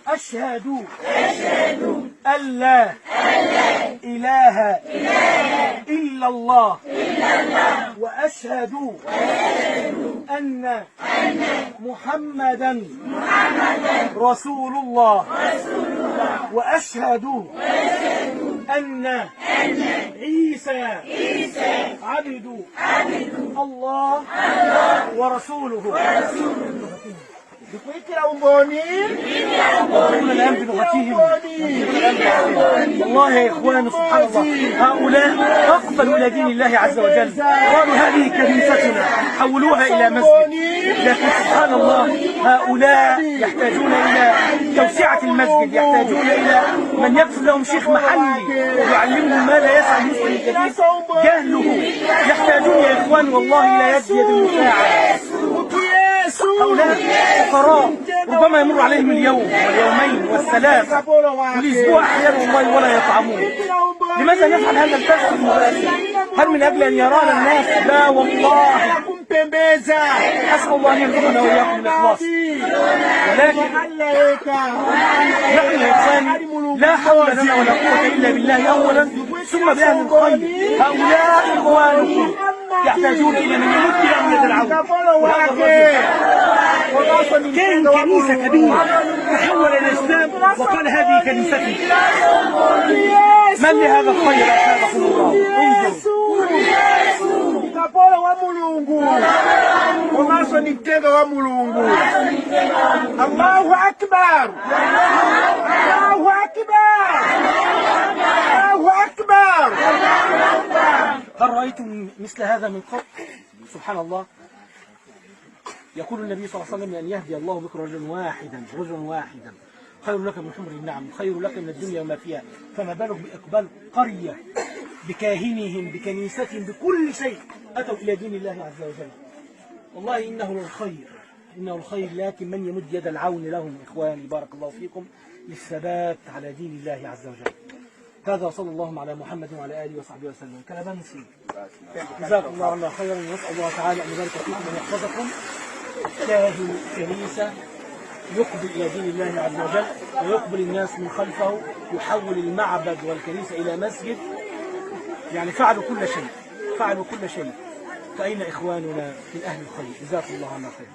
أشهد أن لا إله إلا الله وأشهد أن محمدا رسول الله وأشهد أن عيسى عبد الله ورسوله. الآن بلغتهم والله يا إخوان سبحان الله هؤلاء أقبلوا إلى دين الله عز وجل، قالوا هذه كنيستنا حولوها إلى مسجد، لكن سبحان الله هؤلاء يحتاجون إلى توسعة المسجد، يحتاجون إلى من يكتب لهم شيخ محلي يعلمهم ما لا يسعى المسلم الجديد جهله. يحتاجون يا إخوان والله إلى يد المساعدة. هؤلاء فقراء ربما يمر عليهم اليوم واليومين والثلاثة والأسبوع أحيانا والله ولا يطعمون. لماذا نفعل هذا الكسر المباشر؟ هل من أجل أن يرانا الناس؟ لا والله. أسأل الله أن يرزقنا وإياكم الإخلاص. ولكن نحن يا إخوان لا حول لنا ولا قوة إلا بالله أولا ثم بأهل الخير. هؤلاء إخوانكم يحتاجون إلى من يمد لهم يد العون. كان كنيسة كبيرة تحول إلى الإسلام وقال هذه كنيستي. من لهذا الخير أسابقكم الله؟ انظروا الله أكبر الله أكبر الله أكبر. هل رأيتم مثل هذا من قبل؟ سبحان الله. يقول النبي صلى الله عليه وسلم أن يهدي الله بك رجلا واحدا خير لك من حمر النعم، خير لك من الدنيا وما فيها، فما بالك بإقبال قرية بكاهنهم بكنيستهم بكل شيء أتوا إلى دين الله عز وجل. والله إنه الخير، لكن من يمد يد العون لهم إخواني بارك الله فيكم للثبات على دين الله عز وجل. هذا وصلى الله على محمد وعلى آله وصحبه وسلم. كلامنسي جزاكم الله عنا خيرا، ونسأل الله تعالى أن يبارك فيكم وأن يحفظكم. كاهن كنيسة يقبل إلى دين الله عز وجل ويقبل الناس من خلفه، يحول المعبد والكنيسة إلى مسجد. يعني فعلوا كل شيء. فأين إخواننا من أهل الخير؟ جزاكم الله عنا خيرا.